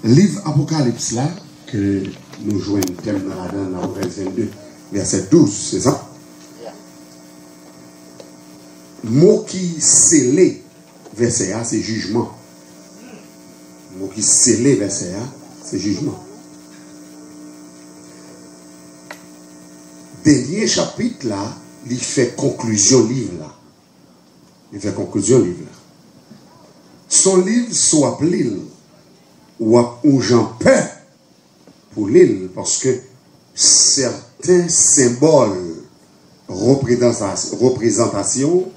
Livre Apocalypse là, que nous jouons un thème dans la 22, verset 12, c'est ça? Mot qui scellé, verset A, c'est jugement. Mot qui scellé, verset A, c'est jugement. Dernier chapitre là, il fait conclusion livre là. Il fait conclusion livre là. Son livre soit appelé ou j'en peur pour l'île parce que certains symboles, représentations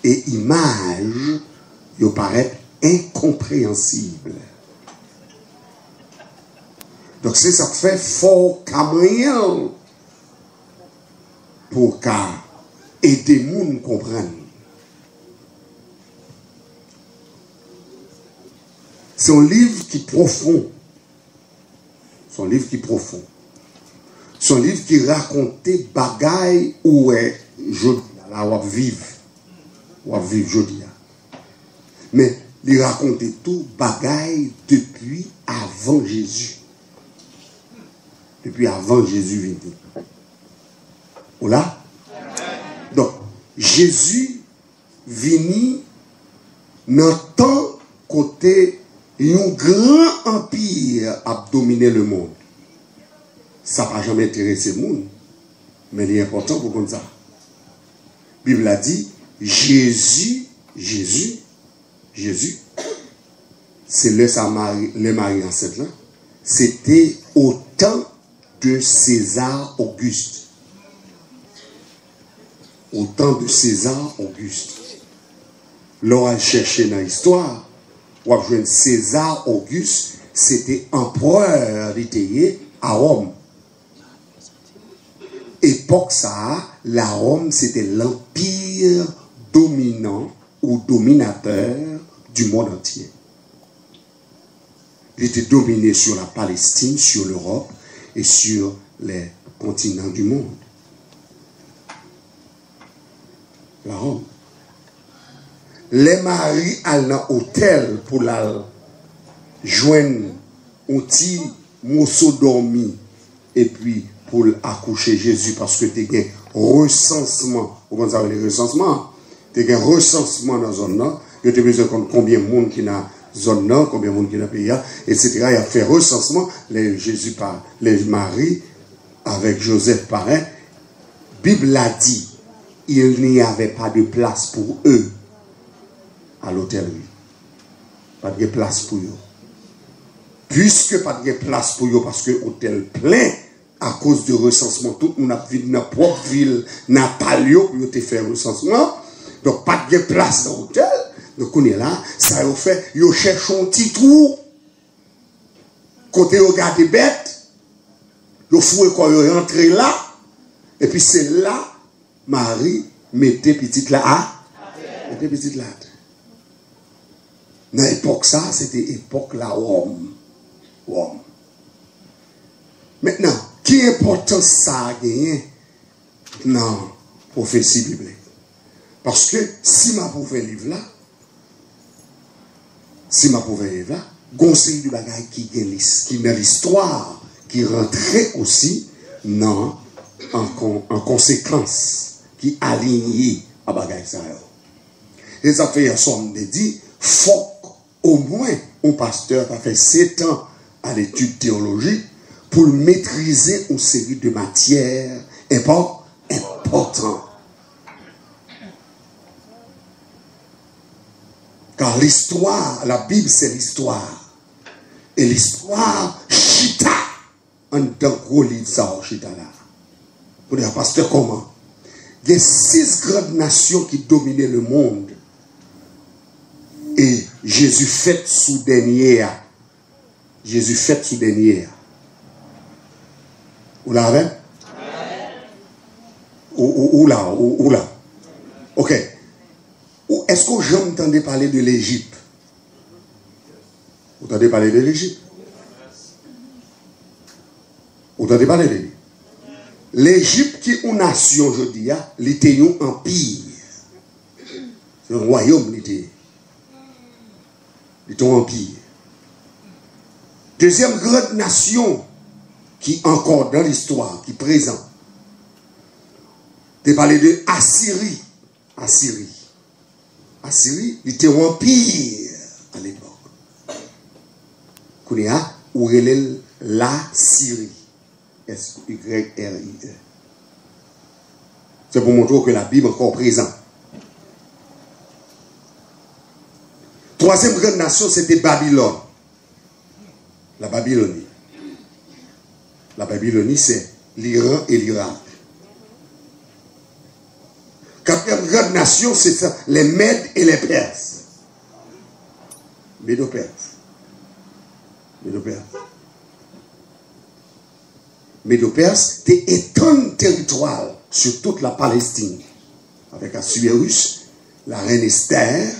et images ils paraissent incompréhensibles. Donc c'est ça qui fait fort camoyen pour aider les gens à comprendre. C'est un livre qui est profond. C'est un livre qui est profond. C'est un livre qui raconte des bagailles où est jodi là où vivre. Où vivre jodi. Mais il raconte tout bagailles depuis avant Jésus. Depuis avant Jésus venu. Voilà? Donc, Jésus venu dans le temps côté un grand empire a dominé le monde. Ça n'a jamais intéressé le monde. Mais il est important pour comme ça. La Bible a dit, Jésus, c'est le mari ancêtre là. C'était au temps de César Auguste. Au temps de César Auguste. L'on cherché dans l'histoire. César Auguste, c'était empereur d'Italie à Rome. Époque ça, la Rome, c'était l'empire dominant ou dominateur du monde entier. Il était dominé sur la Palestine, sur l'Europe et sur les continents du monde. La Rome. Les maris allaient dans l'hôtel pour la joindre un petit morceau dormi et puis pour accoucher Jésus parce que tu as un recensement. Comment ça veut dire recensement? Tu as un recensement dans la zone là. Tu as besoin de compter combien de monde qui est dans la zone là, combien de monde qui est dans le pays, etc. Il a fait recensement. Jésus par les maris avec Joseph parrain. Bible l'a dit, il n'y avait pas de place pour eux. À l'hôtellerie. Pas de place pour eux. Puisque pas de place pour eux, parce que l'hôtel plein, à cause du recensement, tout le monde a vu dans la propre ville natale pour te faire recensement. Donc pas de place dans l'hôtel. Donc on est là, ça a fait, ils cherchent un petit trou. Côté ils regardent des bêtes, ils fouillent quand ils rentrent là. Et puis c'est là, Marie mettait petite là. Mettait petite là. Dans l'époque ça, c'était l'époque la Rome. Maintenant, quelle importance ça a gagné dans la prophétie biblique? Parce que si ma pouvais vivre là, conseil du bagage qui est dans l'histoire, qui rentrait aussi en conséquence, qui alignait à bagage ça. Et ça fait un somme de dit, faut au moins un pasteur qui a fait 7 ans à l'étude théologique pour maîtriser une série de matières importantes. Car l'histoire, la Bible c'est l'histoire. Et l'histoire, chita, en tant gros livre ça, chita là. Pour dire, pasteur, comment? Il y a 6 grandes nations qui dominaient le monde. Et Jésus fait sous dernier. Vous l'avez? Ou là. Ok. Est-ce que j'entendais parler de l'Égypte? Vous entendez parler de l'Égypte? Vous entendez parler de l'Égypte? L'Égypte qui est une nation aujourd'hui, il était un empire. C'est un royaume, il était un empire. Deuxième grande nation qui encore dans l'histoire, qui est présente. Tu parlé de Assyrie. Assyrie, il était un empire à l'époque. Kounia, où elle est la Syrie. S-Y-R-I-E. C'est pour montrer que la Bible est encore présente. Troisième grande nation, c'était Babylone. La Babylonie. La Babylonie, c'est l'Iran et l'Irak. Quatrième grande nation, c'est ça, les Mèdes et les Perses. Médo-Perses. Médo-Perses, c'était étonnant territoire sur toute la Palestine. Avec Assuérus, la reine Esther,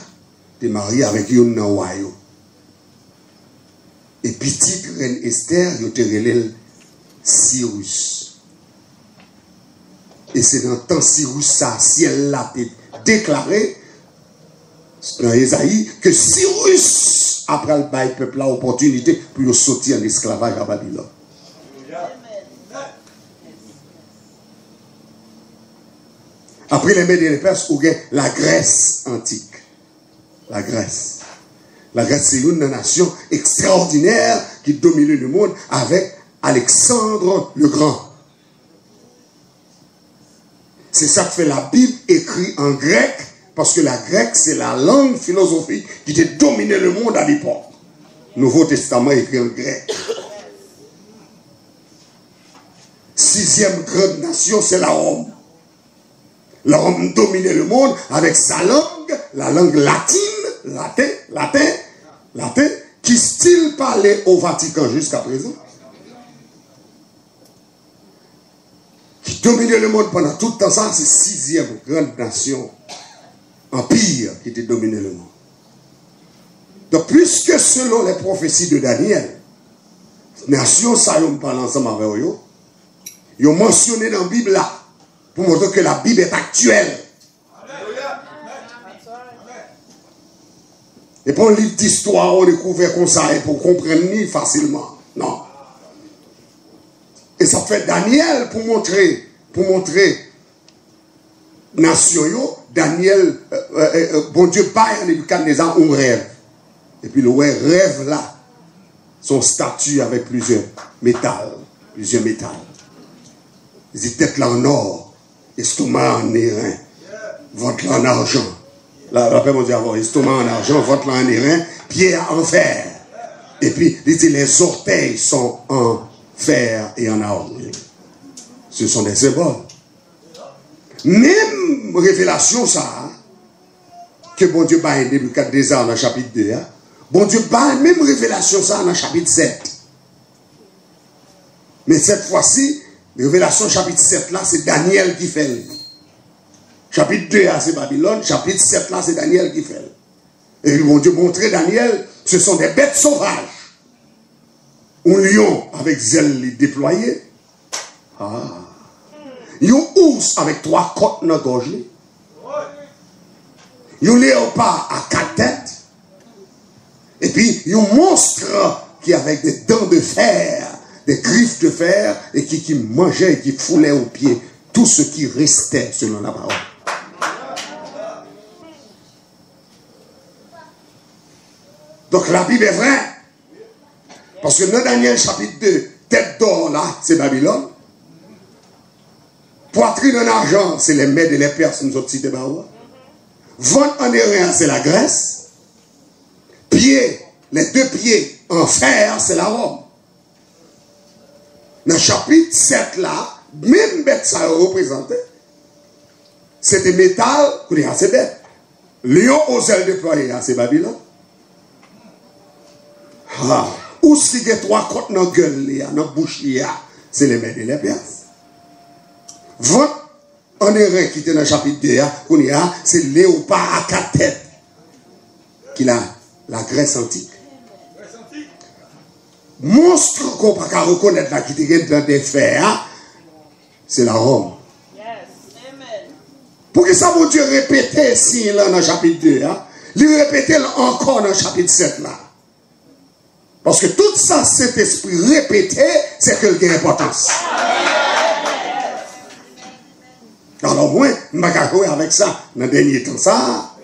était mariée avec Yonawayo. Et petite reine Esther, il était relève Cyrus. Et c'est dans le temps Cyrus, ça, ciel l'a déclaré dans Ésaïe que Cyrus, après le bail peuple, a opportunité pour sortir en esclavage à Babylone. Après les Mèdes et les Perses, il y a la Grèce antique. La Grèce. La Grèce, c'est une nation extraordinaire qui dominait le monde avec Alexandre le Grand. C'est ça que fait la Bible écrite en grec, parce que la grecque, c'est la langue philosophique qui dominait le monde à l'époque. Nouveau Testament écrit en grec. Sixième grande nation, c'est la Rome. La Rome dominait le monde avec sa langue, la langue latin, qui style parlait au Vatican jusqu'à présent. Qui dominait le monde pendant tout le temps. Ça, c'est sixième grande nation, empire qui était dominé le monde. Donc, puisque selon les prophéties de Daniel, nation, ça, on parle ensemble avec eux, ils ont mentionné dans la Bible là, pour montrer que la Bible est actuelle. Et pas un livre d'histoire, on découvre comme ça, et pour comprendre ni facilement. Non. Et ça fait Daniel pour montrer nation yo, Daniel, bon Dieu, baille en Nebuchadnezzar un rêve. Et puis le rêve là, son statut avec plusieurs métals. Il dit tête là en or, estomac en airain, ventre là en argent. Là, après, on dit avoir estomac en argent, ventre là en airain, pied en fer. Et puis, il dit les orteils sont en fer et en or. Ce sont des symboles. Même révélation, ça, que bon Dieu va aider Nebuchadnezzar dans le chapitre 2, hein? Bon Dieu va même révélation, ça, dans le chapitre 7. Mais cette fois-ci, révélation chapitre 7 là, c'est Daniel qui fait. Chapitre 2 là, c'est Babylone. Chapitre 7 là, c'est Daniel qui fait. Et bon Dieu montrer Daniel, ce sont des bêtes sauvages. Un lion avec zèle déployé. Un ours avec 3 côtes dans la gorge. Un léopard à 4 têtes. Et puis, un monstre qui avec des dents de fer, des griffes de fer, et qui mangeait et qui foulait aux pieds tout ce qui restait selon la parole. Donc la Bible est vraie. Parce que dans Daniel chapitre 2, tête d'or là, c'est Babylone. Poitrine en argent, c'est les Mèdes et les Perses, nous autres cités par là. Ventre en airain, c'est la Grèce. Pieds, les 2 pieds en fer, c'est la Rome. Dans le chapitre 7 là, même bête ça représenté, c'est des métals, c'est bête. Lion aux ailes déployées, c'est Babylone. Où ce qui a 3 côtes dans la gueule, dans la bouche, c'est les Mèdes et les Perses. Ventre en airain qui était dans le chapitre 2, c'est léopard à 4 têtes. Qui a la Grèce antique. Monstre qu'on ne peut pas reconnaître là, qui était dans des fers, c'est la Rome. Pour que ça, mon Dieu répétait ici, là, dans le chapitre 2, il répétait encore dans le chapitre 7, là. Parce que tout ça, cet esprit répété, c'est que il y a importance. Alors moi, je ne vais pas jouer avec ça dans le dernier temps. Ça.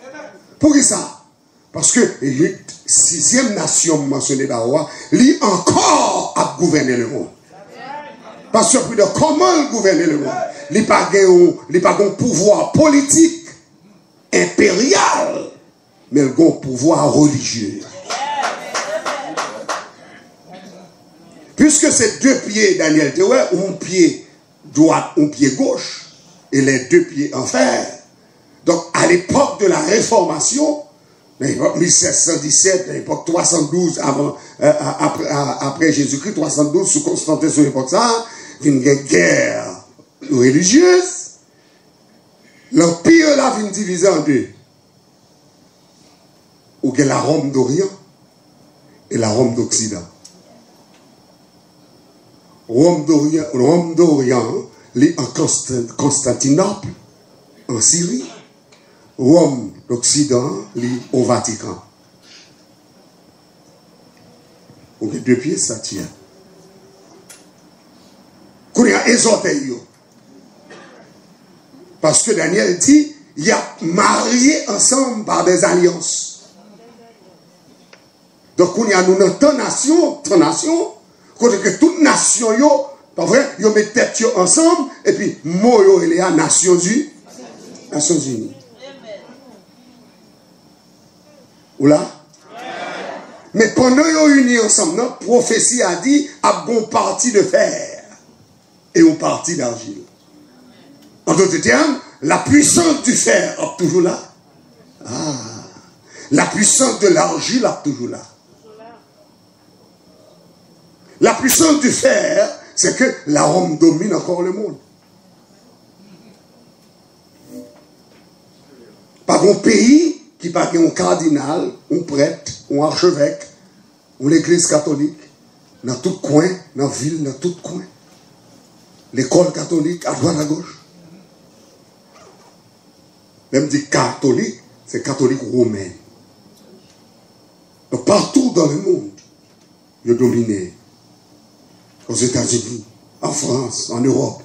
Pour ça? Parce que la sixième nation mentionnée d'Awa, lui encore a gouverné le monde. Parce que plus de comment gouverner le monde, il n'y a pas un pouvoir politique, impérial, mais il a un pouvoir religieux. Puisque ces deux pieds, Daniel, un pied droit, un pied gauche, et les deux pieds en fer. Donc, à l'époque de la Réformation, à l'époque 1717, à l'époque 312 après Jésus-Christ, 312 sous Constantin, sur l'époque ça, une guerre religieuse. L'empire là vient diviser en deux. Où il y a la Rome d'Orient et la Rome d'Occident. Rome d'Orient, est en Constantinople, en Syrie. Rome d'Occident, est au Vatican. Où il y a deux pieds, ça tient. Qu'on y a exhorté. Parce que Daniel dit, il y a marié ensemble par des alliances. Donc, on y a nous dans ton nation, côté que toute nation, pas vrai, ils mettent tête ensemble, et puis, moi, il y a Nations Unies. Ou là? Mais pendant qu'ils unis ensemble, la prophétie a dit, à bon parti de fer et au parti d'argile. En d'autres termes, la puissance du fer est toujours là. Ah. La puissance de l'argile est toujours là. La puissance du fer, c'est que la Rome domine encore le monde. Pas un pays qui n'a pas un cardinal, un prêtre, un archevêque, ou l'église catholique, dans tout coin, dans la ville, dans tout coin. L'école catholique, à droite, à gauche. Même dit catholique, c'est catholique romain. Donc partout dans le monde, il est dominé. Aux États-Unis, en France, en Europe,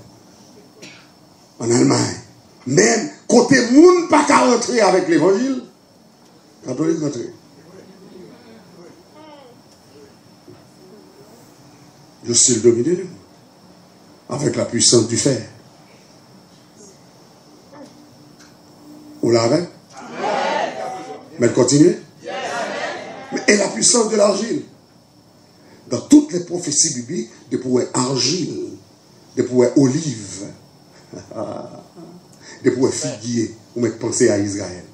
en Allemagne. Même côté monde pas qu'à rentrer avec l'évangile, catholique rentrer. Je suis le dominé le monde. Avec la puissance du fer. Vous l'avez? Mais continuez. Et la puissance de l'argile. Dans toutes les prophéties bibliques, de pouvoir argile, de pouvoir olive, de pouvoir figuier, ou mettre penser à Israël.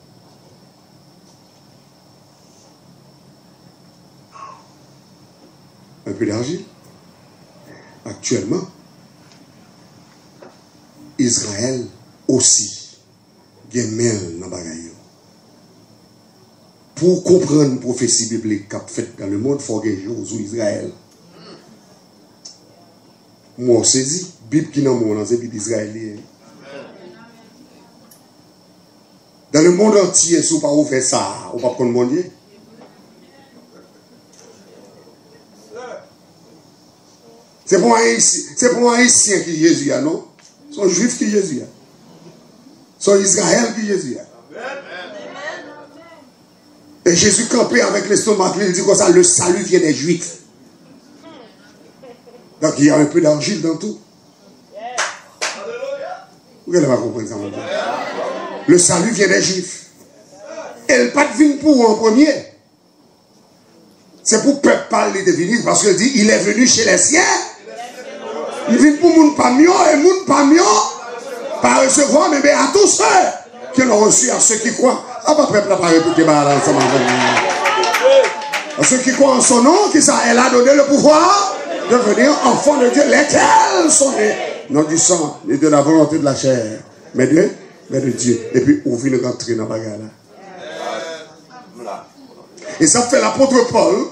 Un peu d'argile. Actuellement, Israël aussi, gemel dans bagaille. Pour comprendre une prophétie biblique qu'a faite dans le monde, il faut que Josué Israël. Moi, saisi, Bible qui dans le monde, c'est Bible israélien. Dans le monde entier, si vous ne pouvez pas faire ça, vous ne pouvez pas prendre mon Dieu. C'est pour un Haïtien qui est Jésus, non? C'est un Juif qui est Jésus. C'est Israël qui est Jésus. Et Jésus campé avec l'estomac, il dit comme ça, le salut vient des Juifs. Donc il y a un peu d'argile dans tout. Vous allez pas comprendre ça maintenant. Le salut vient des Juifs. Et le pas de vin pour en premier. C'est pour que le peuple parle de venir, parce qu'il dit, il est venu chez les siens. Il vient pour moun pas mieux, et moun pas mieux, pas recevoir, mais à tous ceux qui l'ont reçu, à ceux qui croient. Ah, pas peuple n'a pas répété ensemble. À ceux qui croient en son nom, qui ça, elle a donné le pouvoir de devenir enfants de Dieu, lesquels sont nés. Non du sang, ni de la volonté de la chair, mais de Dieu. Et puis, on vient de rentrer dans la bagarre là. Et ça fait l'apôtre Paul,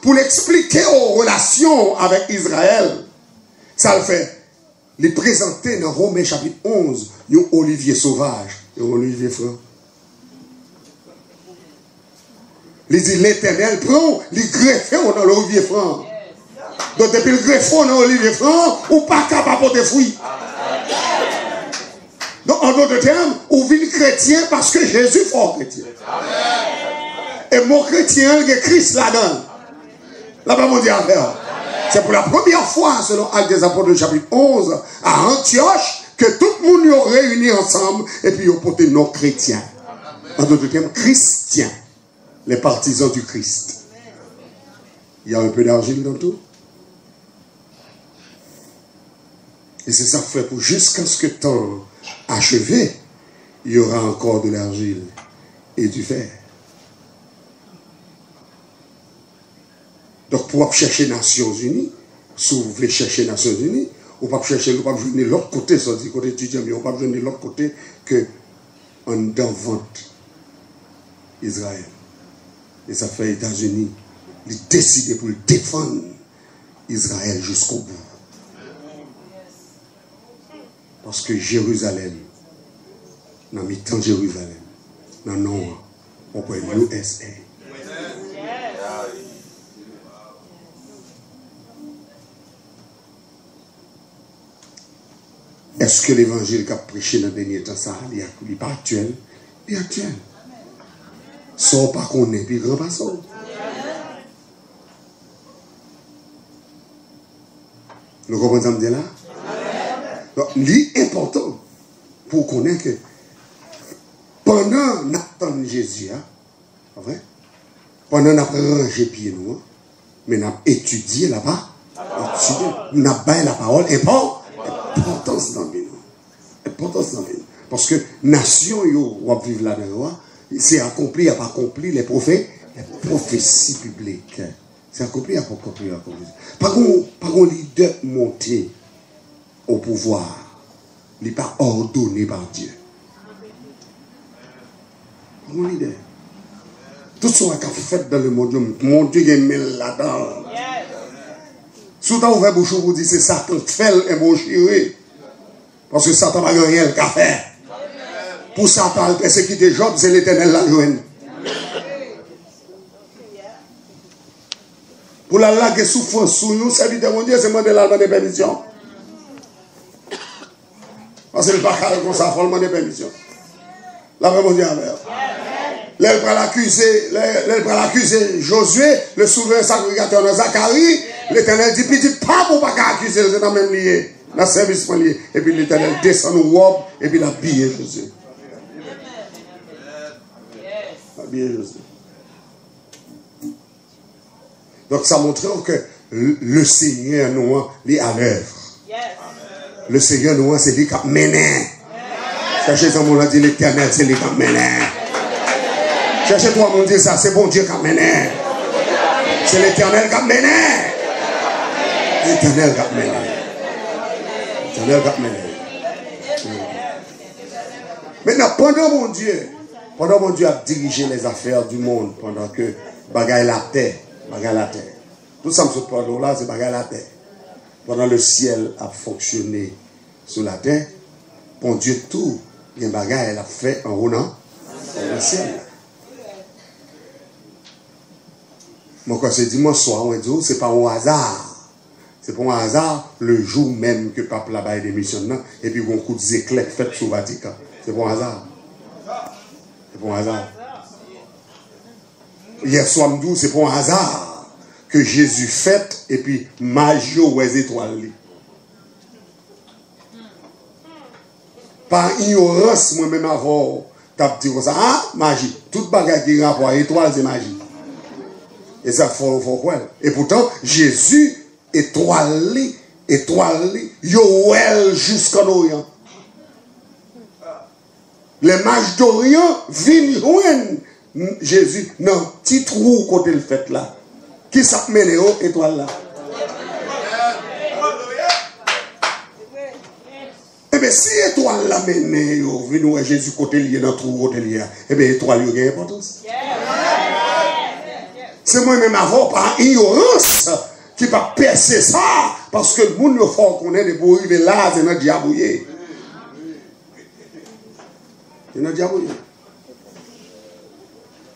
pour l'expliquer aux relations avec Israël, ça le fait. Les présenter dans Romains chapitre 11, un olivier sauvage et un olivier franc. Il dit l'Éternel prend, il greffe dans l'olivier franc. Donc depuis le greffe dans l'olivier franc, ou pas capable de fruits. Donc en d'autres termes, ou vit chrétien parce que Jésus est fort chrétien. Et mon chrétien, il y a Christ là-dedans. Là-bas, mon Dieu, c'est pour la première fois, selon Actes des Apôtres, chapitre 11, à Antioche, que tout le monde y a réuni ensemble et puis ils ont porté nos chrétiens. En d'autres termes, chrétiens. Les partisans du Christ. Il y a un peu d'argile dans tout. Et c'est ça fait pour jusqu'à ce que le temps achevé, il y aura encore de l'argile et du fer. Donc, pour chercher les Nations Unies, si vous voulez chercher les Nations Unies, ou pas chercher, ou pas venir de l'autre côté, ça dit côté étudiant, mais on pas venir de l'autre côté que en dedans vente Israël. Et ça fait les États-Unis, ils décident pour défendre Israël jusqu'au bout. Parce que Jérusalem, dans le temps Jérusalem, dans le nom, on peut USA. Est-ce que l'évangile qu'a prêché dans le dernier temps, ça n'est pas actuel? Il est actuel. Sans pas qu'on ait, puis grand passage. Nous comprenons ça me dit là? Donc, l'important pour connaître que pendant n'attend Jésus, hein, vrai? Pendant n'a rangé pied nous, mais n'a étudié là-bas, n'a pas la parole, importance dans le importance dans le parce que nation yo va vivre là-dedans, c'est accompli, il a pas accompli les prophéties bibliques. C'est accompli, il n'a pas accompli. Par contre, leader monté au pouvoir, il n'est pas ordonné par Dieu. Mon leader. Tout ce qu'on a fait dans le monde, mon Dieu est mêlé là-dedans. Si tu as ouvert bouche pour dire c'est Satan qui fait un bon chiré. Parce que Satan n'a rien qu'à faire. Pour Satan, le persécuter Job, c'est l'Éternel la joine. Pour la lague souffrance sous nous, serviteur mon Dieu, c'est moi de l'album de permission. Parce que le bacal comme ça, il faut demander permission. La vraie mon Dieu avec. L'elle va l'accuser Josué, le souverain sacrificateur de Zacharie. L'Éternel dit, puis dit, pas pour pas accuser, c'est dans le même lié, dans le service lié. Et puis l'Éternel descend au robe, et puis il a habillé Josué. Habillé Josué. Donc ça montre que le Seigneur nous est à l'œuvre. Le Seigneur nous c'est lui qui a mené. Cherchez ça, mon dit l'Éternel, c'est lui qui a mené. Cherchez-toi, mon Dieu, ça, c'est bon Dieu qui a mené. C'est l'Éternel qui a mené. L'Éternel qui a mené. L'Éternel qui a mené. Maintenant, pendant mon Dieu a dirigé les affaires du monde, pendant que bagaille la terre, tout ça me saute par là, c'est bagaille la terre. Pendant le ciel a fonctionné sur la terre, bon Dieu tout, il y a un bagaille, elle a fait en haut, dans le ciel. Moi, quand c'est dimanche soir, ce n'est pas un hasard. C'est pas un hasard le jour même que Pape là-bas démissionne, et puis on coup d'éclairs fait sous Vatican. C'est pas un hasard. C'est pas un hasard. Hier soir, c'est pas un hasard que Jésus fête, et puis magie aux étoiles. Par ignorance, moi-même avant, t'as dit comme ça, ah, magie. Toute bagarre qui rapport à étoile, c'est magie. Et ça, faut quoi? Et pourtant, Jésus étoilé, Yoel jusqu'en Orient. Les mages d'Orient viennent joindre Jésus dans un petit trou côté le fait là. Qui s'appelle aux étoiles là? Eh bien, si étoile là mène, venez Jésus côté lié dans le trou côté lié, eh bien, étoile y a importance. C'est moi-même avant par ignorance qui va percer ça parce que le monde le fort qu'on est de pour arriver là, c'est notre diabouillé. C'est notre diabouillé.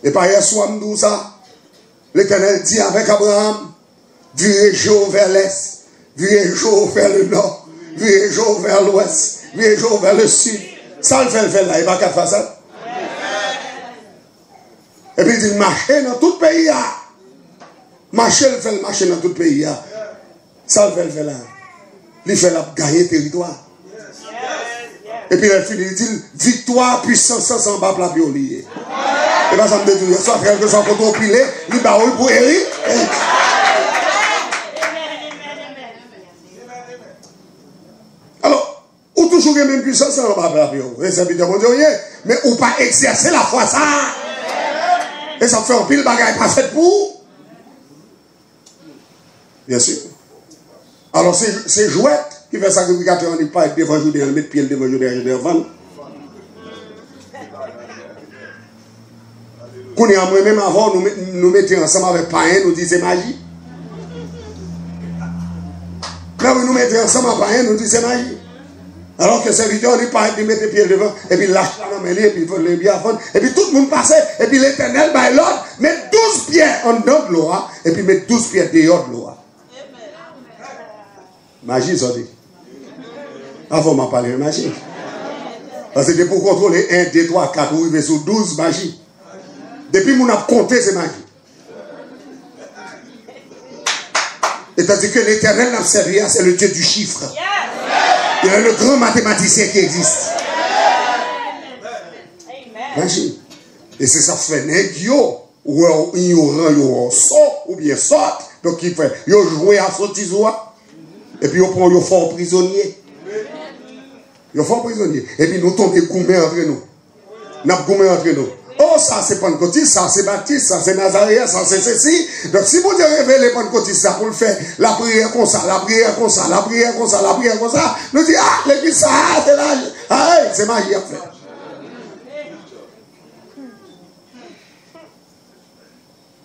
Et par hier soir, nous ça, l'Éternel dit avec Abraham, virez-vous vers l'est, virez-vous vers le nord, virez-vous vers l'ouest, virez-vous vers le sud. Ça le fait là, il va qu'à faire ça. Et puis il dit, marchez dans tout le pays. Marchez le fait marcher dans tout le pays. Ça le fait là. Il fait la gagner territoire. Et puis il dit, victoire, puissance, sans bas la violier. Et bien ça me dit, soit frère que soit contre pilé, il va pour Eric. Alors, ou toujours la même puissance, sans bas la violier. Et ça veut dire, mon Dieu, mais ou pas exercer la foi ça. Et ça fait un pile bagaille pas fait pour. Bien sûr. Alors c'est jouette qui fait sacrificateur, on n'est pas devant Judée, on met pied devant Judée, devant. Qu'on est en même avant, nous mettons ensemble avec païen, nous disons c'est magie. Là où nous mettons ensemble avec païen, nous disons c'est magie. Alors que le serviteur, on n'est pas de mettre pied devant, et puis lâche la main, et puis il faut le bien avant, et puis tout le monde passe, et puis l'Éternel, by l'ordre, met 12 pieds en dedans de l'eau, et puis met 12 pieds dehors de l'eau. Magie, ça dit. Avant m'a parlé de magie. Parce que c'était pour contrôler 1, 2, 3, 4, ou arriver sur 12 magie. Depuis qu'on a compté ces magies. Et tandis que l'Éternel n'a servi, c'est le Dieu du chiffre. Il est le grand mathématicien qui existe. Magie. Et c'est ça fait négio, ou ignorant, ou bien sort. Donc il fait, il joue à sotizoa. Et puis, on prend le fort prisonnier. Le fort prisonnier. Et puis, nous tombons goumés entre nous. Nous goumés entre nous. Oh, ça, c'est Pentecôtiste, ça, c'est Baptiste, ça, c'est Nazaréen, ça, c'est ceci. Donc, si vous devez révéler Pentecôtiste, ça, pour le faire, la prière comme ça, la prière comme ça, la prière comme ça, la prière comme ça, nous disons, ah, l'église, ça, c'est là. Ah, c'est magie à faire.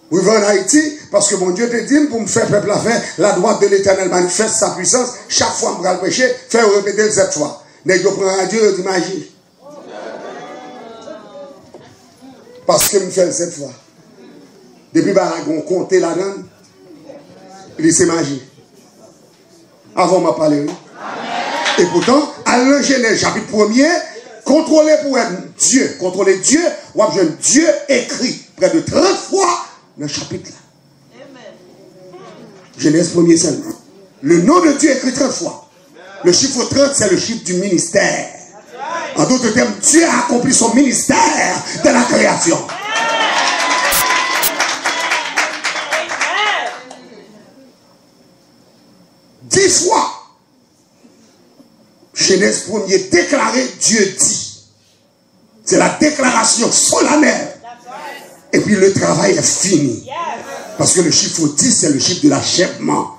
Oui, va en Haïti, parce que mon Dieu te dit, pour me faire peuple à faire, la droite de l'Éternel manifeste sa puissance. Chaque fois que je vais le prêcher, faire répéter cette fois. Dès que je prends un Dieu, je dis magie. Parce que je me fais cette fois. Depuis que je compte là-dedans, il dit c'est magie. Avant m'a parlé. Et pourtant, à la Genèse, chapitre 1er, contrôler pour être Dieu. Contrôler Dieu, ou avoir Dieu écrit près de 30 fois dans le chapitre là. Genèse 1er seulement. Le nom de Dieu écrit 30 fois. Le chiffre 30, c'est le chiffre du ministère. En d'autres termes, Dieu a accompli son ministère de la création. Dix fois. Genèse 1er déclaré, Dieu dit. C'est la déclaration solennelle. Et puis le travail est fini. Parce que le chiffre 10, c'est le chiffre de l'achèvement.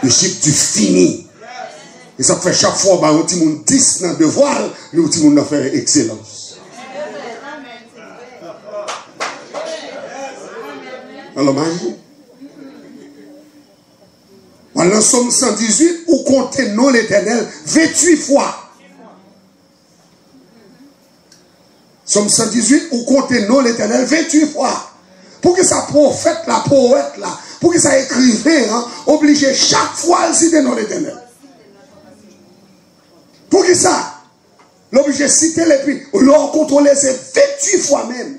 Le chiffre du fini. Et ça fait chaque fois, on dit 10 dans le devoir, nous dit on fait excellence. Alors, magie. Dans Somme 118, où comptez non l'Éternel 28 fois. Somme 118, où comptez non l'Éternel 28 fois. Pour que ça prophète, la poète, là, pour que ça écrivain, obligé chaque fois à citer non l'Éternel. Pour que ça, l'obligé citer les puis, leur contrôler c'est 28 fois même.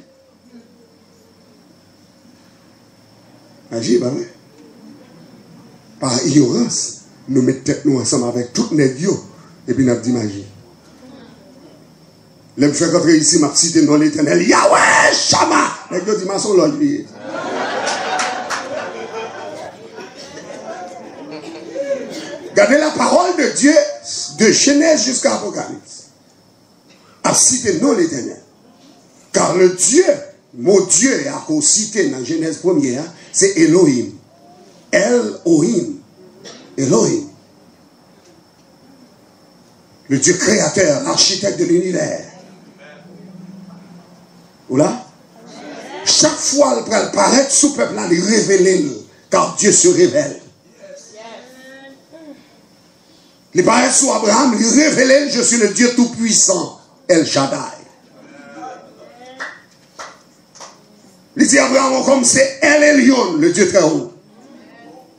Magie, bah oui. Par ignorance, nous mettons tête nous ensemble avec toutes les dieux et puis nous dit magie. Les me fait rentrer ici, m'a cité dans l'Éternel, Yahweh, Shama. Les dieux disent, ma son l'autre. Regardez la parole de Dieu de Genèse jusqu'à Apocalypse. A cité non l'Éternel. Car le Dieu, mon Dieu, a cité dans Genèse 1er, c'est Elohim. Elohim. Elohim. Le Dieu créateur, l'architecte de l'univers. Ou là? Chaque fois qu'il paraît sous peuple, il révèle, car Dieu se révèle. Il paraît sous Abraham, il révèle, je suis le Dieu tout-puissant, El Shaddai. Il dit Abraham comme c'est El Elyon, le Dieu très haut.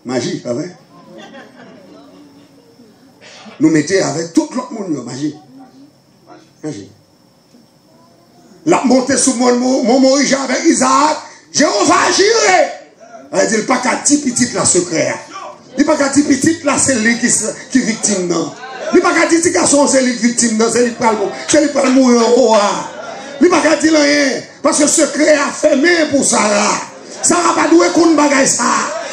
Magie, pas vrai? Nous mettons avec tout l'autre monde, magie. Magie. La montée sous mon Moïse avec Isaac, Jéhovah juré. Elle dit, il n'y a pas qu'à 10 petites là secret. Il n'y a pas qu'à 10 petites là, c'est lui qui est victime. Il n'y a pas qu'à 10 garçons, c'est lui qui est victime. C'est lui qui va mourir en roi. Il n'y a pas qu'à dire rien. Parce que le secret a fermé pour Sarah. Sarah n'a pas doué qu'on bagaille ça.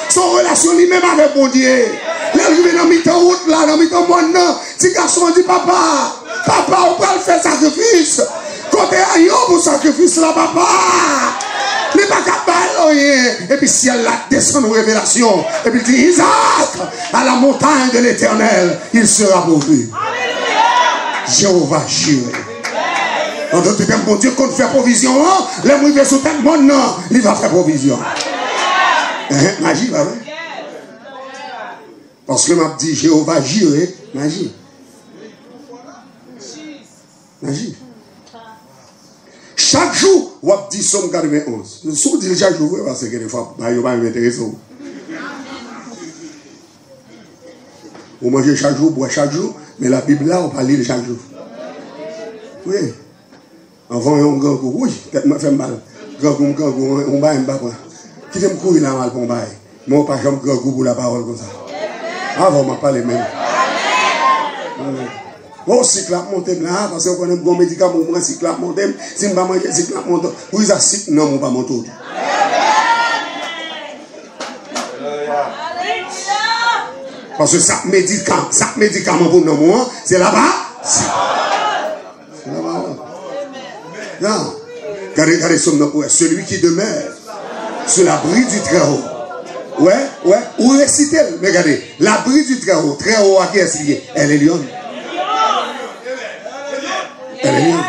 Son relation lui-même avec mon Dieu. Là, il est dans mi-temps route là, dans mi-temps monde. Petit garçon dit, papa, on va le faire sacrifice. Quand tu es pour sacrifice là, papa. Il n'est pas capable rien. Et puis si elle descend aux révélations, et puis il dit, Isaac, à la montagne de l'Éternel, il sera pourvu. Jéhovah juré. En d'autres termes, mon Dieu, quand on fait provision, les mouillés sous tête, mon nom, il va faire provision. Magie, va vrai? Parce que m'a dit Jéhovah juré, magie. Magie. Chaque jour, on dit Somme 91. Si vous dites chaque jour, parce que des fois, il va m'intéresser. Vous mangez chaque jour, boire chaque jour, mais la Bible là, on parle lire chaque jour. Oui. Avant, on grand coup, oui, peut-être m'a fait mal. Grand coup, on va me battre. Qui t'aime courir là mal pour moi? Mais on pas jamais grand coup pour la parole comme ça. Avant, on m'a parlé même. Bon, cycle à monter là, parce qu'on connaît un bon médicament, on prend cycle à monter. Si on ne va pas manger cycle à monter, oui, ça cycle, non, on ne va pas monter. Parce que ça médicament pour nous, c'est là-bas. C'est là-bas. Non. Regardez celui qui demeure sur l'abri du Très-Haut. Ouais. Ou récitez-le. Mais regardez, l'abri du Très-Haut. Très-Haut à qui est-ce lié? Elle est lionne. Elle est lionne.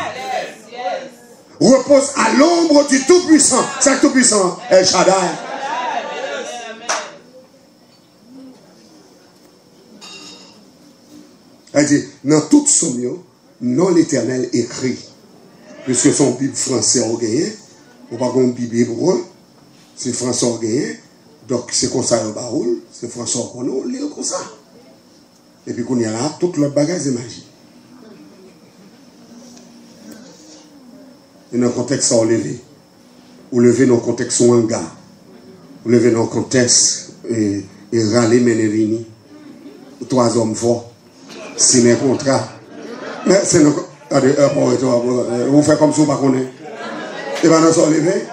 Repose à l'ombre du Tout-Puissant. C'est Tout-Puissant. El Shaddai. Elle dit, dans toute somme, non l'Éternel écrit. Puisque son Bible français orgueilleux, ou pas qu'on Bible hébreu, c'est français orgueilleux, donc c'est comme ça au baroul, c'est français orgueilleux, on lit comme ça. Et puis qu'on y a là, toute l'autre bagage c'est magie. Et dans le contexte, ça, on levé. Ou levé dans le contexte où un gars. Ou levé dans le contexte et râler Ménérini. 3 hommes forts. Signer un contrat. Mais c'est nos. Vous faites comme ça, vous ne connaissez pas. Et bien, nous sommes levés.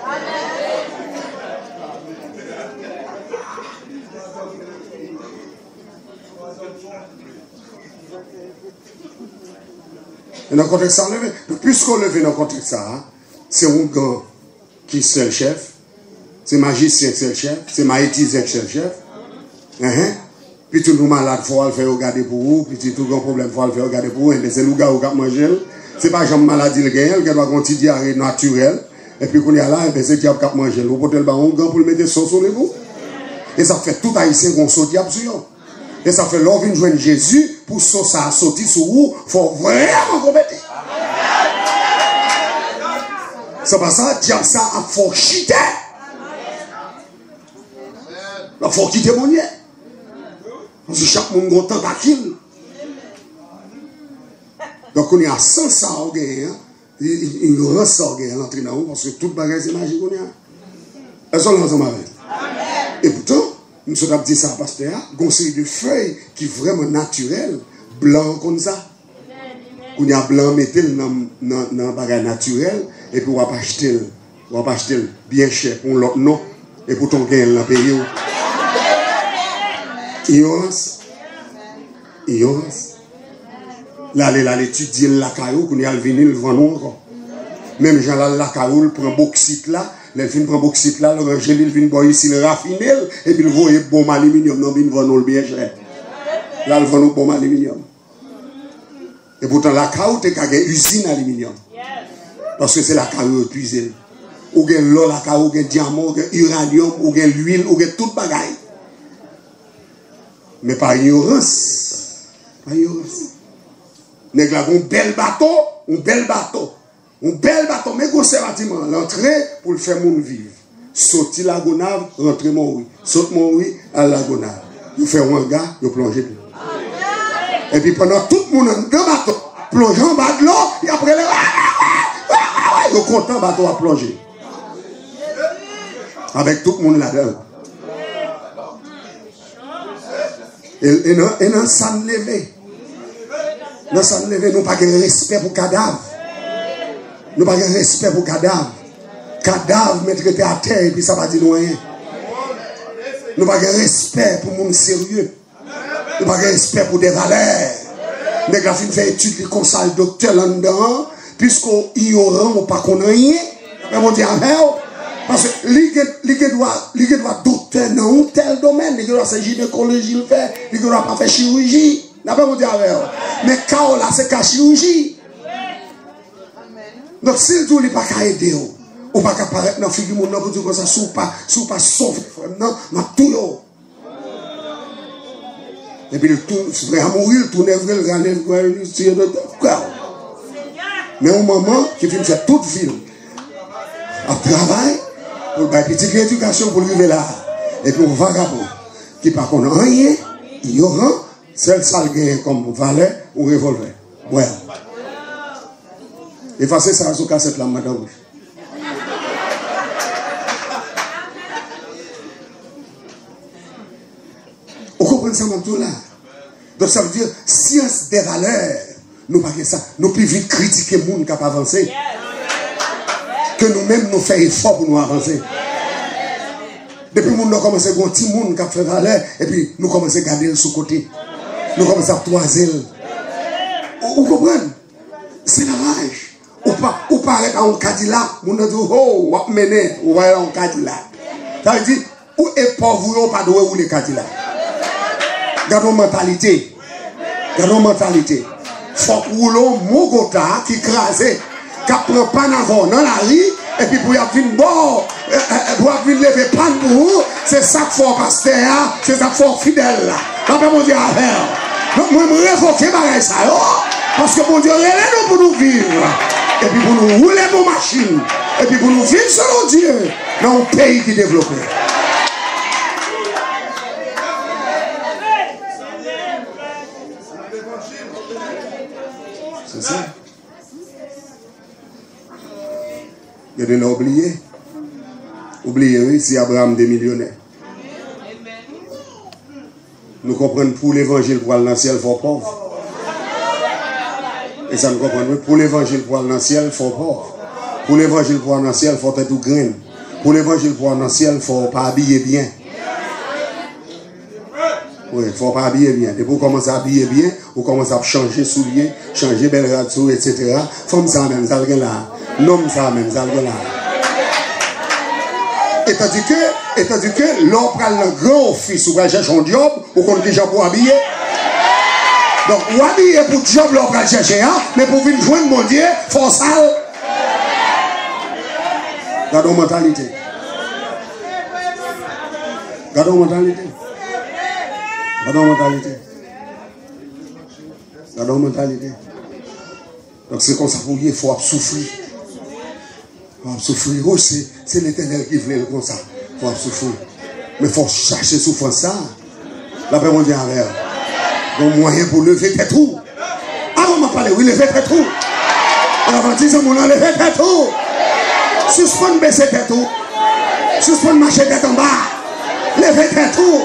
Et dans le contexte, ça, on levé. Puisqu'on levé dans le contexte, ça, c'est un gars qui est seul chef. C'est magicien qui est le chef. C'est maïtisé qui est le chef. Puis tout le monde malade, il faut le faire regarder pour vous. Puis tout le problème, il faut le faire regarder pour vous. C'est le gars qui a mangé. Ce n'est pas une maladie le gain, qui doit continuer diarrhée naturelle. Et puis qu'on est là, c'est le diable qui a mangé. Vous portez le ballon pour le mettre sur vous. Et ça fait tout haïtien qu'on saute diable sur eux. Et ça fait l'envie de joindre Jésus pour ça sauter sur vous. Il faut vraiment commettre. C'est pas ça, diable ça a faut chiter. Il faut quitter mon nez. Parce que chaque monde a un tentacule. Donc on est à 100 ça au gain. Il ressort à l'entrée dans vous parce que toute bagage c'est magique. Elles sont ensemble avec. Et pourtant, nous sommes dit ça à pasteur, il y a une série de feuilles qui sont vraiment naturelles, blanc comme ça. On y a blanc, mettez-le dans un bagage naturel, et puis on va acheter bien cher pour l'autre nom, et pour ton gain dans le pays. Ignorance. Là, l'étudier la caillou, qu'on y a le vinyle, le vent encore. Même gens là, la caillou, prend bauxite là, le fin prend bauxite là, le rangel, il vient boire ici, le raffiner, et puis le voyer bon aluminium, non, il vend le bien cher. Là, le vend bon aluminium. Et pourtant, la caillou, c'est une usine aluminium. Parce que c'est la caillou épuisée. Ou bien l'eau, la caillou, ou bien diamant, ou bien uranium, ou bien l'huile, ou bien toute bagaille. Mais par ignorance. Par ignorance. Nous avons un bel bateau, mais conservativement, l'entrée pour le faire monde vivre. sorti la gonave, rentrez mon oui. Saute mon oui à la gonave. Vous faites un gars, vous plongez. Et puis pendant tout le monde dans le bateau, plongeant en bas de l'eau, et après, vous content, le bateau a plongé. Avec tout le monde là-dedans. Et dans ça nous lever. Dans ça nous lever, nous n'avons pas de respect pour cadavre. Nous n'avons pas de respect pour cadavre. Cadavre, mettre à terre et puis ça va dire rien. Nous n'avons pas de respect pour monde sérieux. Nous n'avons pas de respect pour des valeurs. Mais quand on fait études, comme ça, le docteur là-dedans, puisqu'on ignorant ou pas qu'on a rien, on dit parce que l'Église doit docteur dans un tel domaine, l'Église doit faire gynécologie, l'Église doit pas faire chirurgie. Mais quand là, c'est qu'à chirurgie. Donc, si le tout n'est pas qu'à aider, ou pas qu'à apparaître dans la figure, pour dire que ça, si vous pas sauvé, non, mais tout. Et puis, il va mourir, il tourne, il tire de cœur. Mais au moment qu'il finit faire toute ville, à travail, pour une petite éducation pour arriver là. Et puis, un vagabond qui ne connaît rien, ignorant, c'est ça le comme valet ou revolver. Ouais. Effacez ça sur cassette là, madame. Vous comprenez ça, tout là? Donc ça veut dire, science des valeurs, nous pas que ça, nous plus vite critiquer les gens qui n'ont pas avancé. Que nous-mêmes nous faisons effort pour nous avancer. Depuis que nous avons commencé à voir un petit monde qui a fait valeur, et puis nous commençons à garder le sous-côté. Nous commençons à toiser. Vous comprenez? C'est la rage. Ou paraît dans un Cadillac, on a dit, oh, on va mener, on va aller dans un Cadillac. Ça veut dire, où est pauvre, ou pas de où les Cadillac. Gardons mentalité. Gardons mentalité. Faut que nous Mogota qui crasé, qui prend pas avant dans la rue, et puis pour y avoir une bonne, pour avoir une lever pan pour vous, c'est ça qu'il faut pasteur, c'est ça qu'il faut fidèle là. Après, mon Dieu, donc, moi, je me révoquer par ça, parce que mon Dieu, nous pour nous vivre, et puis pour nous rouler nos machines, et puis pour nous vivre selon Dieu, dans un pays qui est développé. C'est ça. Il y a de l'oublier. Oubliez, oui, si Abraham est millionnaire. Nous comprenons pour l'évangile pour aller dans le ciel, il faut pauvre. Et ça nous comprend. Pour l'évangile pour aller dans le ciel, il faut pauvre. Pour l'évangile pour aller dans le ciel, il faut être tout grain. Pour l'évangile pour aller dans le ciel, il ne faut pas habiller bien. Oui, il ne faut pas habiller bien. Et pour commencer à habiller bien, vous commencez à changer souliers, changer belle radio, etc. Femme ça même, ça le là. L'homme ça même, ça le là. Et tandis que l'homme prend le grand office ou va chercher un job, ou qu'on déjà pour habiller. Donc, ou habiller pour le job, l'homme va chercher, hein, mais pour venir joindre mon Dieu, il faut ça. Gardons mentalité. Gardons mentalité. Gardons mentalité. Gardons mentalité. Donc c'est comme ça pour il faut souffrir. Il faut souffrir. Oh, c'est l'Éternel qui voulait comme ça. Il faut souffrir. Mais il faut chercher souffrance ça. La paix mondiale. Donc moyen pour lever tes trous. Avant de parler, oui, lever tes trous. Avant de dire, on a levé tes trous. Suspendre baisser tes trous. Suspendre marcher tête en bas. Lever tes trous.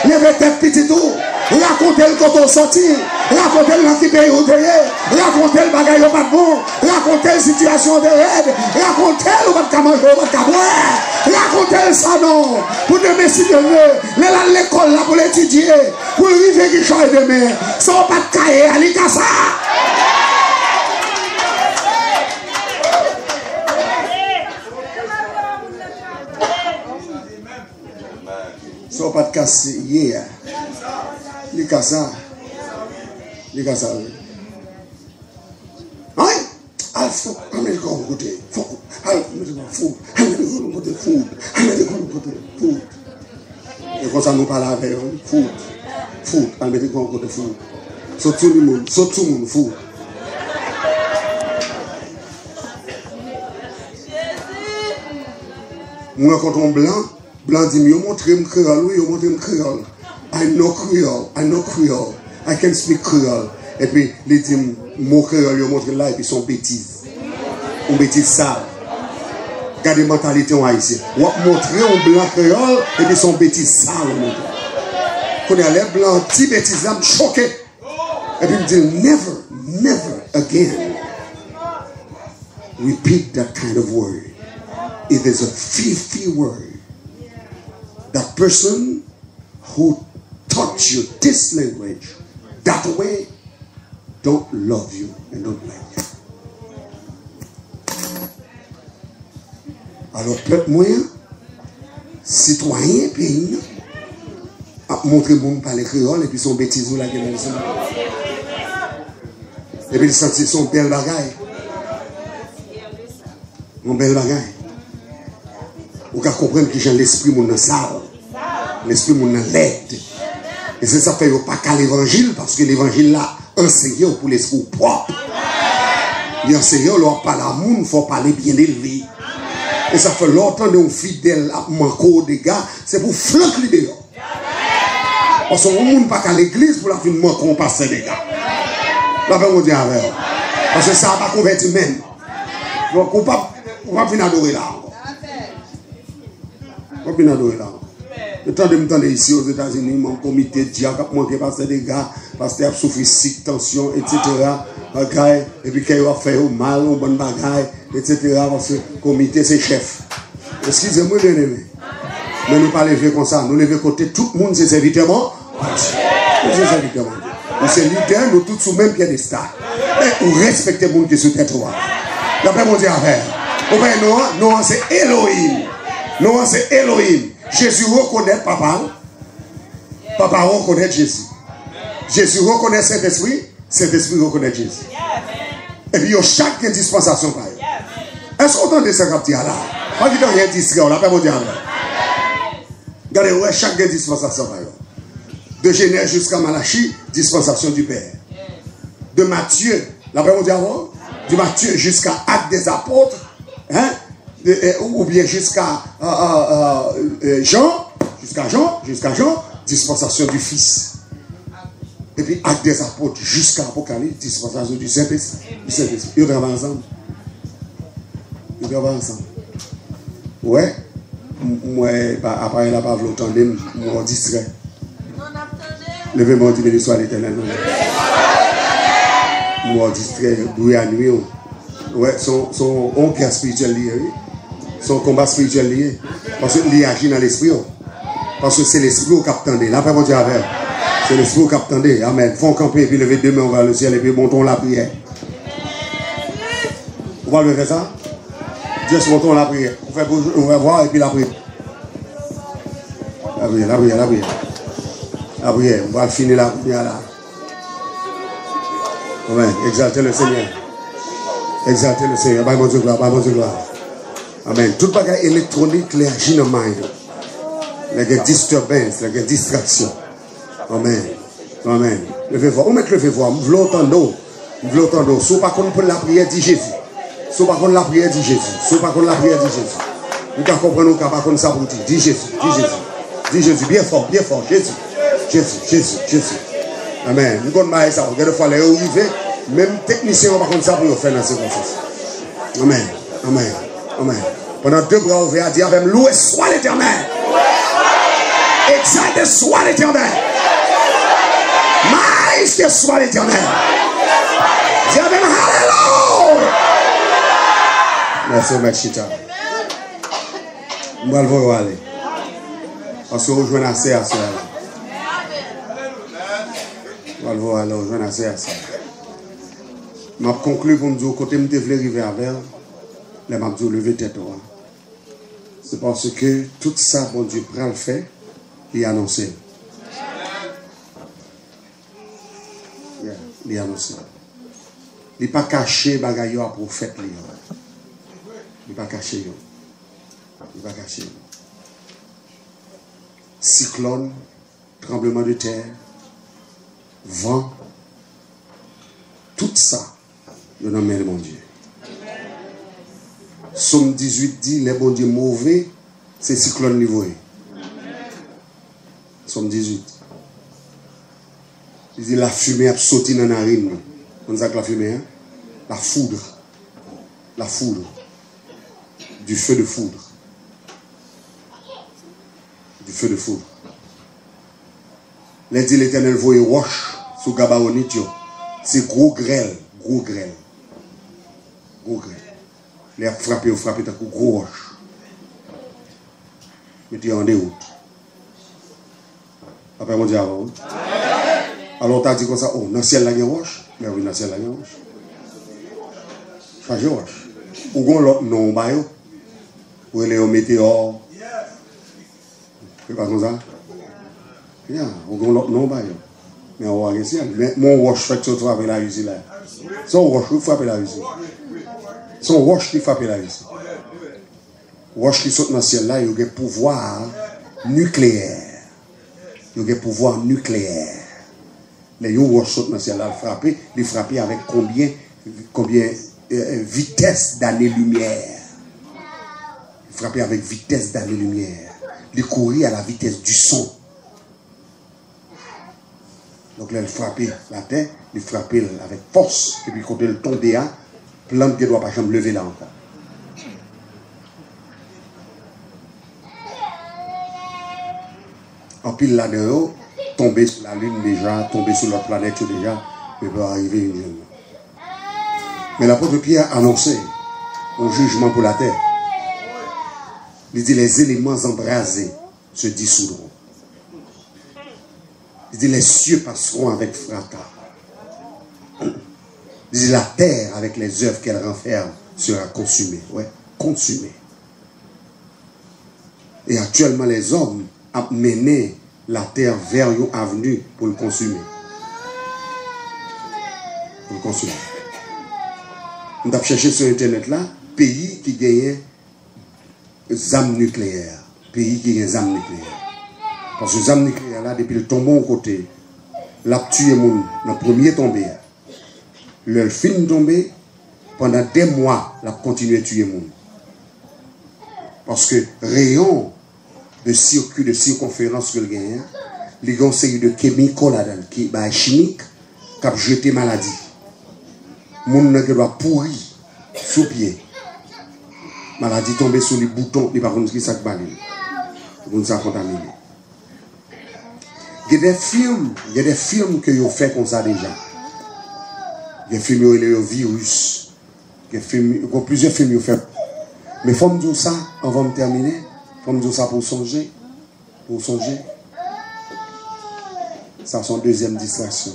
Levez tête petit tout. Racontez le quand on sorti. Racontez le qui pays où racontez le bagage au pas bon. Racontez la situation de raide. Racontez le pas de manger, le pas de boire. Racontez le salon. Pour demain si Dieu veut. À l'école là pour l'étudier. Pour le vivre qui change demain. Sans pas de cahier à l'Icasa. Sans pas de casser hier. Les casa. Les casa. Hein? Alpha, Américain côté. Américain food. Américain côté food. Américain côté food. Et quand ça nous parle avec food. Food. Américain côté food. So tout le monde. So tout le monde food. Moi, quand on blanc dit, yo montre un créole, oui, yo montre un créole. I know Creole. I can speak Creole. Et puis, les dit, mon créole, yo montre là, et puis son bêtise. Une bêtise sale. Regardez la mentalité en haïtien. On va montrer un blanc créole, et puis son bêtise sale. Quand il y a les blancs, petit bêtise là, me choqué. Et puis, il me dit, never again repeat that kind of word. It is a filthy word. That person who taught you this language that way don't love you and don't like you. Alors, peuple moyen, citoyen pays, a montré le monde par les créoles et puis son bêtise là qui est dans le son. Et puis il sentit son bel bagaille. Mon bel bagaille. Vous pouvez comprendre que j'ai l'esprit mon sale. L'esprit mon laide. Et c'est ça fait pas qu'à l'évangile, parce que l'évangile là, enseigné pour l'esprit propre. Il enseigne, on parle à monde, il faut parler bien élevé. Et ça fait longtemps de fidèle à manquer des gars, c'est pour flanquer les dehors. Parce qu'on ne peut pas qu'à l'église pour la fin de manquer passer des gars. La paix mon Dieu avec. Parce que ça n'a pas converti même. Donc on ne peut pas venir adorer là. On ne peut pas venir adorer là. Le temps de me tendre ici aux États-Unis, mon comité de diable a manqué passer des gars, parce qu'il a souffert de tension, etc. Et puis qu'il a fait mal, un bon bagaille, etc. Parce que le comité c'est chef. Excusez-moi bien aimé. Mais nous ne pas lever comme ça. Nous lever côté tout le monde, c'est serviteurs. C'est serviteurs. Nous sommes leaders, nous tous sous le même piédestal. Et nous respectons les gens qui sont sur tête. La paix mon Dieu avec. Non, c'est Elohim. Non, c'est Elohim. Jésus reconnaît papa. Papa reconnaît Jésus. Jésus reconnaît Saint-Esprit. Saint-Esprit reconnaît Jésus. Et puis il y a chaque dispensation par eux. Est-ce qu'on entend de ça comme tu as là? Pas qu'il y a rien distrait, on l'a pas mondial. Regardez, ouais, chaque dispensation par eux. De Genèse jusqu'à Malachie, dispensation du Père. De Matthieu, la paix mondiale, de Matthieu jusqu'à Actes des Apôtres, hein? Ou bien jusqu'à Jean, dispensation du Fils. Et puis Actes des Apôtres jusqu'à Apocalypse, dispensation du Saint-Esprit. Ils travaillent ensemble. Ouais. Moi, après la parole, j'entendais, moi, distrait. Levez-moi, béni soit l'Éternel. Moi, distrait, bruit à nuit. Ouais, son guerre spirituelle lié. Son combat spirituel lié. Parce qu'il agit dans l'esprit. Parce que c'est l'esprit au cap tendé. Là, pas mon Dieu avec. C'est l'esprit au cap tendé. Amen. Font camper, puis lever deux mains vers le ciel, et puis montons la prière. On va le faire ça? Juste montons la prière. On va voir, et puis la prière. La prière. On va finir la prière là. Amen. Exaltez le Seigneur. Exaltez le Seigneur. Bye, mon Dieu, gloire. Amen. Tout bagage électronique, les agit dans le mind. Les disturbances, les distractions. Amen. Levez-vous. On met levez-vous. Vous voulez entendre. Si vous pas contre la prière, dit Jésus. Si vous pas contre la prière, dit Jésus. Vous pouvez comprendre qu'on pas contre ça pour dire. Dis Jésus. Bien fort. Jésus. Amen. Nous connaissons ça. Regardez fois les arrivés. Même technicien, on va contre ça pour faire dans ces circonstances. Amen. Pendant deux bras ouverts, à dire avec loué soit l'Éternel. Exalté soit l'Éternel. Majesté soit l'Éternel. Dis avec Alléluia. Merci, Machita. On va le voir aller. Parce qu'on rejoint assez à cela. On va le voir aller, on rejoint assez à cela. Je vais conclure pour me dire côté je devais arriver avec les m'a dit lever tête. C'est parce que tout ça, bon Dieu prend le fait et annonce. Il annonce. Il n'est pas caché bagaille à prophète. Il n'est pas caché. Cyclone, tremblement de terre, vent, tout ça, il en met le bon Dieu. Somme 18 dit, les bons dieux mauvais C'est cyclone niveau. Somme 18. Il dit la fumée a sauté dans la narine. On dit que la fumée, hein? La foudre. La foudre. Du feu de foudre. Du feu de foudre. Les dit l'Éternel voyait roche sous Gabaonitio. C'est gros grêle. Gros grêle. Gros grêle. Les a frappé, t'as gros roche. Mettez en déroute. Après, on dit avant. Alors, t'as dit comme ça, oh, dans le ciel, là, il y a une roche. Mais oui, dans le ciel, là, il y a une roche. Change roche. Ou gon l'autre non, bah, yo. Ou elle est au météore. C'est pas comme ça? Bien, ou gon l'autre non, bah, yo. Mais on va réussir. Mais mon roche fait que tu frappes la Russie, là. Son roche qui frappe la Russie. Son roche qui frappe la Russie. Roche qui saute dans le ciel, là, il y a un pouvoir nucléaire. Il y a un pouvoir nucléaire. Les roches sautent dans le ciel, là, il frappe avec combien vitesse d'année-lumière. Il frappe avec vitesse d'année-lumière. Il courir à la vitesse du son. Donc là, il frappe la terre, il frappe avec force. Et puis quand il tombe à, plante qui ne doit pas jamais lever là encore. En pile là-dedans, tomber sur la lune déjà, tomber sur l'autre planète déjà, mais peut arriver une jeune. Mais l'apôtre Pierre a annoncé un jugement pour la terre. Il dit les éléments embrasés se dissoudront. Il dit les cieux passeront avec fracas. Il dit la terre avec les œuvres qu'elle renferme sera consumée. Ouais, consumée. Et actuellement les hommes ont mené la terre vers une avenue pour le consumer. Pour le consumer. On a cherché sur Internet là, pays qui gagnent des armes nucléaires. Pays qui gagnent des armes nucléaires. Parce que les armes nucléaires là, depuis le tombeau au côté, l'a tué mon le premier tombé. Le film tombé, pendant des mois, l'a continué à tuer mon. Parce que rayon de circuit, de circonférence que le gagne, les gens ont de chimiques là-dedans, qui est chimique, qui a jeté maladie. Moun qui doit pourrir sous pied. Maladie tombée sur les boutons, les parents qui s'accablent. Moun ça contaminé. Il y a des films que vous faites comme ça déjà. Il y a des films où il y a un virus. Il y a plusieurs films que vous faites. Mais il faut me dire ça avant de terminer. Il faut me dire ça pour songer. Pour songer. Ça, c'est son deuxième distraction.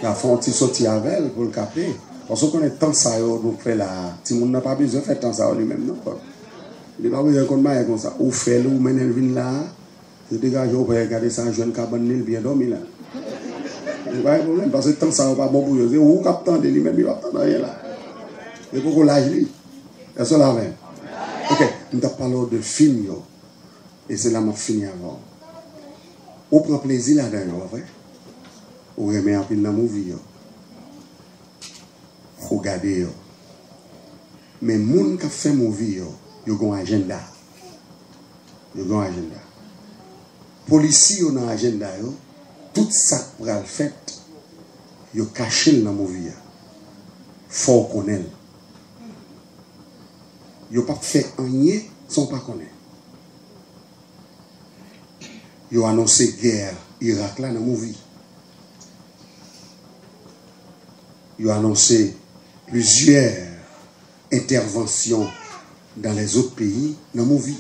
Il faut sortir avec elle pour le caper. Parce qu'on est tant ça, nous fait là. Si on n'a pas besoin de faire tant ça lui-même, non. Il n'a pas besoin qu'on m'aille comme ça. Ou fait le ou mène le vin là. C'est dégagé, on peut regarder ça, jeune cabane, il bien dormi là. Il n'y a pas de problème. Parce que tant ça, on va pas bon pour eux. C'est où captant de lui-même, il va pas rien là. Il faut qu'on lâche lui. C'est ça là même. Ok, nous avons parlé de film. Et c'est là que je finis avant. On prend plaisir là-dedans, vrai? On remet un peu dans la movie. Il faut regarder. Mais les gens qui font movie, ils ont un agenda. Ils ont un agenda. Les policiers ont un agenda. Tout ça pour le fait, ils ont caché dans la movie. Il faut connaître. Ils n'ont pas fait rien sans pas connaître. Ils ont annoncé guerre Irak là dans la movie. Ils ont annoncé plusieurs interventions dans les autres pays dans la movie.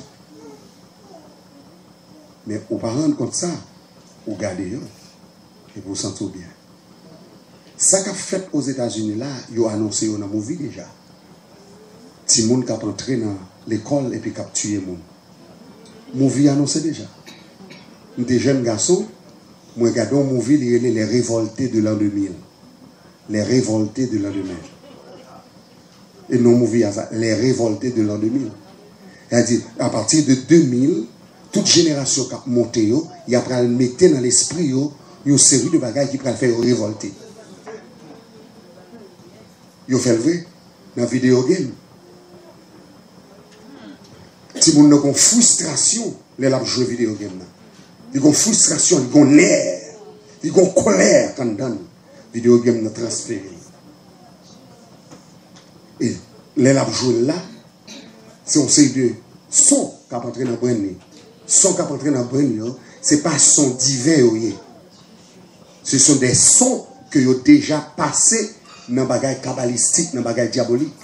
Mais aux parents contre ça, vous gardez et vous sentez bien. Ça qu'a fait aux États-Unis là, ils ont annoncé dans la movie déjà. Si les gens qui ont entré dans l'école et puis qui ont tué les gens. Movie annoncé déjà. Des jeunes garçons, moi regardons un movie, les révoltés de l'an 2000. Les révoltés de l'an 2000. Et non movie, les révoltés de l'an 2000. C'est-à-dire, à partir de 2000, toute génération qui a monté, il y a pour mettre dans l'esprit une série de bagages qui pourraient faire révolter. Ils ont fait le vrai dans la vidéo game. Si vous avez une frustration, les la jouer vidéo game là. Ils ont frustration, ils ont nerf, ils ont colère quand dans vidéo game nous transféré. Et les la jouer là, c'est un série de son qui a entré dans le brain. Son qui a entré dans le brain, c'est pas son divin. Ce sont des sons que ont déjà passé dans le bagage kabbalistique, dans le bagage diabolique.